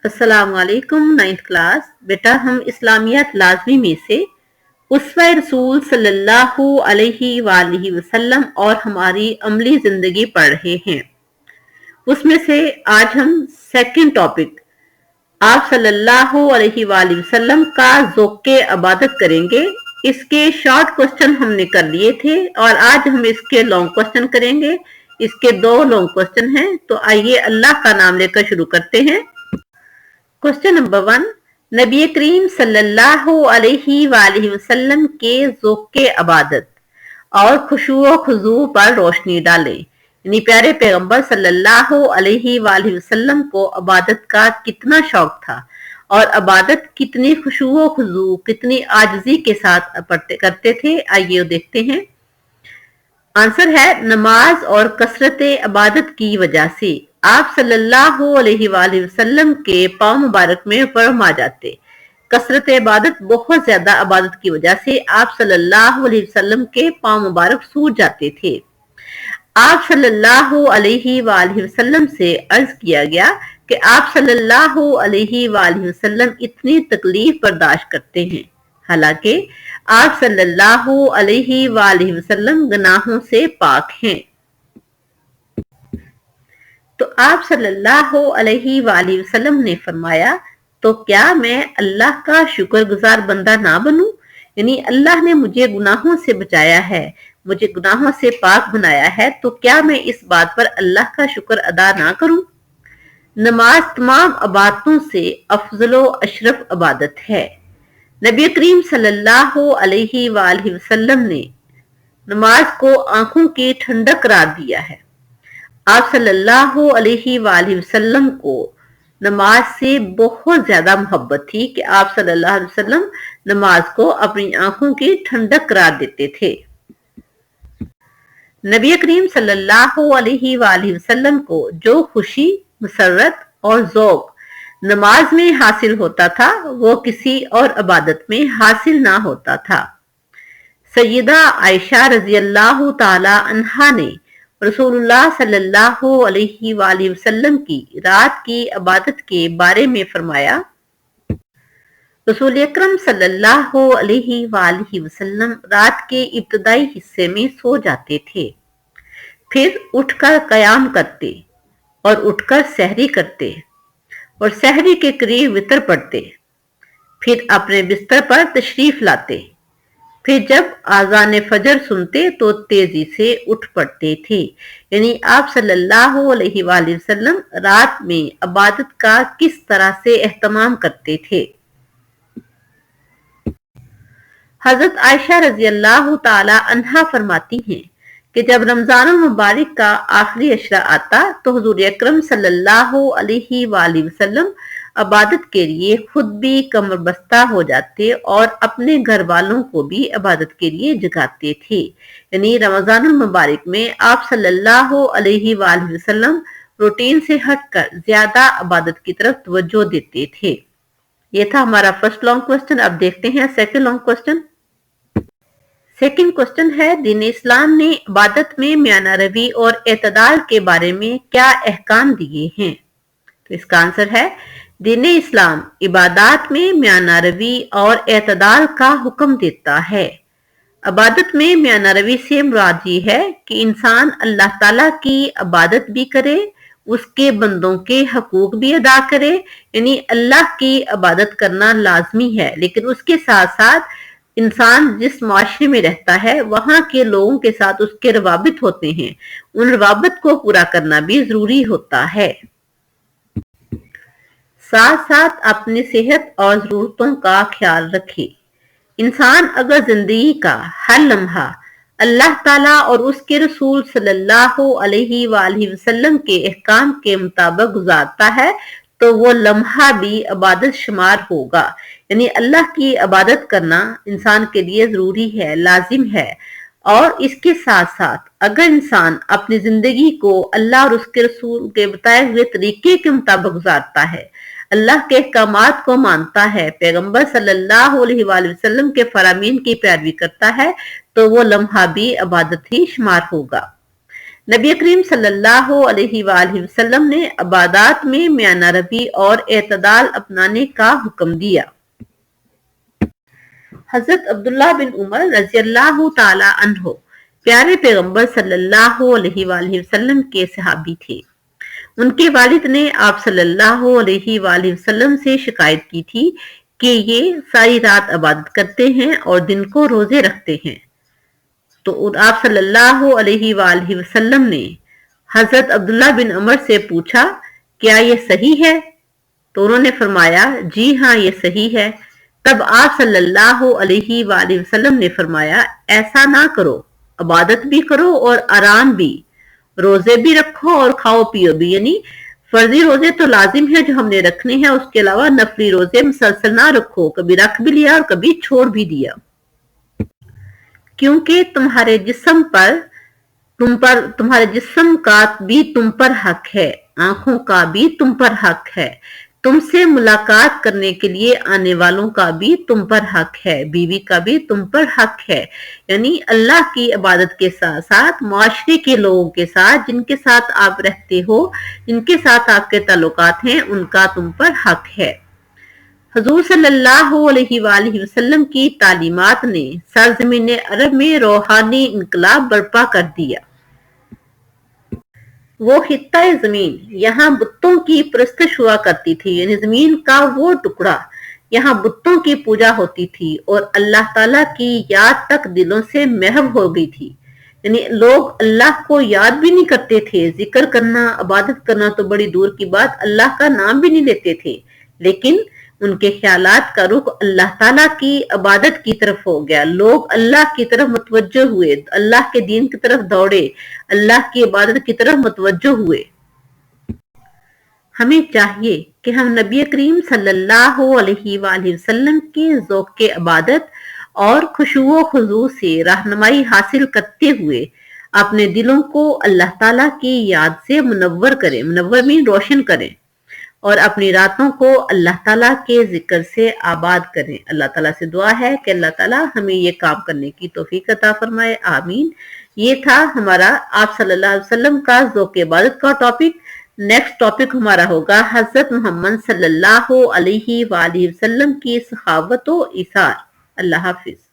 अस्सलाम वालेकुम। 9th class. बेटा, हम इस्लामियात लाजमी में से उसवा रसूल सल्लल्लाहु अलैहि वालैहि वसल्लम और हमारी अमली जिंदगी पढ़ रहे हैं। उसमें से आज हम सेकंड टॉपिक आप सल्लल्लाहु अलैहि वालैहि वसल्लम का ज़ौक़े इबादत करेंगे। इसके शॉर्ट क्वेश्चन हमने कर लिए थे और आज हम इसके लॉन्ग क्वेश्चन करेंगे। इसके 2 लॉन्ग क्वेश्चन हैं, तो आइए अल्लाह का नाम लेकर शुरू करते हैं। क्वेश्चन नंबर 1, नबी करीम सल्लल्लाहु अलैहि वालैहि वसल्लम के ज़ौक़े इबादत और खुशू व खुजू पर रोशनी डालें। यानी प्यारे पैगंबर सल्लल्लाहु अलैहि वालैहि वसल्लम को इबादत का कितना शौक था और इबादत कितनी खुशू व खुजू, कितनी आजिज़ी के साथ करते थे। आइए देखते हैं। आंसर है नमाज और कसरत इबादत की वजह से आप सल्लल्लाहु अलैहि वसल्लम के पाँव मुबारक में फर्म आ जाते। कसरत इबादत, बहुत ज्यादा इबादत की वजह से आप सल्लल्लाहु अलैहि वसल्लम के पाँव मुबारक सूज जाते थे। आप सल्लल्लाहु अलैहि वसल्लम से अर्ज किया गया कि आप सल्लल्लाहु अलैहि वसल्लम इतनी तकलीफ बर्दाश्त करते हैं, हालांकि आप सल्लल्लाहु अलैहि वसल्लम गुनाहों से पाक हैं। तो आप सल्लल्लाहु अलैहि वसल्लम ने फरमाया, तो क्या मैं अल्लाह का शुक्रगुजार बंदा ना बनूं? यानी अल्लाह ने मुझे गुनाहों से बचाया है, मुझे गुनाहों से पाक बनाया है, तो क्या मैं इस बात पर अल्लाह का शुक्र अदा ना करूं? नमाज तमाम इबादतों से अफजलो अशरफ इबादत है। नबी करीम सल्लल्लाहु अलैहि वसल्लम ने नमाज को आंखों की ठंडक करार दिया है। आप सल्लल्लाहु अलैहि वसल्लम को नमाज से बहुत ज्यादा मोहब्बत थी कि आप सल्लल्लाहु अलैहि वसल्लम नमाज को अपनी आंखों की ठंडक करार देते थे। नबी करीम सल्लल्लाहु अलैहि वसल्लम को जो खुशी, मसरत और ज़ौक़ नमाज में हासिल होता था, वो किसी और इबादत में हासिल ना होता था। सैयदा आयशा रज़ी अल्लाह ताला अन्हा ने रसूलुल्लाह सल्लल्लाहु अलैहि वसल्लम की रात की इबादत के बारे में फरमाया, रसूल अकरम सल्लल्लाहु अलैहि वसल्लम रात के इब्तदाई हिस्से में सो जाते थे, फिर उठकर कयाम करते और उठकर सहरी करते और सहरी के करीब वितर पढ़ते, फिर अपने बिस्तर पर तशरीफ लाते, फिर जब आज़ान फजर सुनते तो तेजी से उठ पड़ते थे। यानी आप सल्लल्लाहु अलैहि वसल्लम रात में इबादत का किस तरह से एहतमाम करते थे। हजरत आयशा रज़ी अल्लाह ताला अन्हा फरमाती हैं कि जब रमजान मुबारक का आखिरी अशरा आता तो हुजूर अकरम सल्लल्लाहु अलैहि वसल्लम इबादत के लिए खुद भी कमर बस्ता हो जाते और अपने घर वालों को भी इबादत के लिए जगाते थे। यानी रमजान मुबारक में आप सल्लल्लाहु अलैहि वसल्लम रूटीन से हटकर ज्यादा इबादत की तरफ तवज्जो देते थे। ये था हमारा फर्स्ट लॉन्ग क्वेश्चन। अब देखते हैं second long question. Second question है, दीन इस्लाम ने इबादत में म्याना रवी और एतदाल के बारे में क्या अहकाम दिए हैं? तो इसका आंसर है, दीन इस्लाम इबादत में म्याना रवी और एतदाल का हुक्म देता है। इबादत में म्याना रवी से मुराद ये है कि इंसान अल्लाह ताला की इबादत भी करे, उसके बंदों के हकूक भी अदा करे। यानी अल्लाह की इबादत करना लाजमी है, लेकिन उसके साथ साथ इंसान जिस माशरे में रहता है वहां के लोगों के साथ उसके रवाबित होते हैं, उन रवाबित को पूरा करना भी जरूरी होता है। साथ साथ अपनी सेहत और जरूरतों का ख्याल रखे। इंसान अगर जिंदगी का हर लम्हा अल्लाह ताला और उसके रसूल सल्लल्लाहु अलैहि वसल्लम के अहकाम के मुताबिक गुजारता है तो वो लम्हा भी इबादत शुमार होगा। यानी अल्लाह की इबादत करना इंसान के लिए जरूरी है, लाजिम है। और इसके साथ साथ अगर इंसान अपनी जिंदगी को अल्लाह और उसके रसूल के बताए हुए तरीके के मुताबिक गुजारता है, अल्लाह के अहकामात को मानता है, पैगंबर सल्लल्लाहु अलैहि वसल्लम के फरामीन की पैरवी करता है, तो वो लम्हा भी इबादत ही शुमार होगा। نبی کریم صلی اللہ علیہ وآلہ وسلم نے عبادات میں میانہ روی اور اعتدال اپنانے کا حکم دیا۔ حضرت عبداللہ بن عمر رضی اللہ تعالی عنہ پیارے پیغمبر صلی اللہ علیہ وآلہ وسلم کے صحابی تھے۔ ان کے والد نے آپ صلی اللہ علیہ وآلہ وسلم سے شکایت کی تھی کہ یہ ساری رات عبادت کرتے ہیں اور دن کو روزے رکھتے ہیں، تو آپ صلی اللہ علیہ وآلہ وسلم نے حضرت عبداللہ بن عمر سے پوچھا کیا یہ صحیح ہے؟ تو انہوں نے فرمایا جی ہاں یہ صحیح ہے۔ تب آپ صلی اللہ علیہ وآلہ وسلم نے فرمایا ایسا نہ کرو، عبادت بھی کرو اور آرام بھی، روزے بھی رکھو اور کھاؤ پیو بھی، یعنی فرضی روزے تو لازم ہے جو ہم نے رکھنے ہیں، اس کے علاوہ نفلی روزے مسلسل نہ رکھو، کبھی رکھ بھی لیا اور کبھی چھوڑ بھی دیا، کیونکہ تمہارے جسم کا بھی تم پر حق ہے، آنکھوں کا بھی تم پر حق ہے، تم سے ملاقات کرنے کے لیے آنے والوں کا بھی تم پر حق ہے، بیوی کا بھی تم پر حق ہے، یعنی اللہ کی عبادت کے ساتھ ساتھ معاشرے کے لوگوں کے ساتھ جن کے ساتھ آپ رہتے ہو، جن کے ساتھ آپ کے تعلقات ہیں، ان کا تم پر حق ہے۔ حضور صلی اللہ علیہ وآلہ وسلم کی تعلیمات نے سرزمین عرب میں روحانی انقلاب برپا کر دیا۔ وہ خطہ زمین یہاں بتوں کی پرستش ہوا کرتی تھی، یعنی زمین کا وہ ٹکڑا یہاں بتوں کی پوجا ہوتی تھی اور اللہ تعالیٰ کی یاد تک دلوں سے محو ہو گئی تھی، یعنی لوگ اللہ کو یاد بھی نہیں کرتے تھے، ذکر کرنا عبادت کرنا تو بڑی دور کی بات، اللہ کا نام بھی نہیں لیتے تھے، لیکن ان کے خیالات کا رخ اللہ تعالیٰ کی عبادت کی طرف ہو گیا، لوگ اللہ کی طرف متوجہ ہوئے، اللہ کے دین کی طرف دوڑے، اللہ کی عبادت کی طرف متوجہ ہوئے۔ ہمیں چاہیے کہ ہم نبی کریم صلی اللہ علیہ وآلہ وسلم کے ذوق عبادت اور خشوع و خضوع سے رہنمائی حاصل کرتے ہوئے اپنے دلوں کو اللہ تعالیٰ کی یاد سے منور کریں، منور میں روشن کریں، اور اپنی راتوں کو اللہ تعالیٰ کے ذکر سے آباد کریں۔ اللہ تعالیٰ سے دعا ہے کہ اللہ تعالیٰ ہمیں یہ کام کرنے کی توفیق عطا فرمائے، آمین۔ یہ تھا ہمارا آپ صلی اللہ علیہ وسلم کا ذوق عبادت کا ٹاپک۔ نیکسٹ ٹاپک ہمارا ہوگا حضرت محمد صلی اللہ علیہ وآلہ وسلم کی سخاوت و ایثار۔ اللہ حافظ۔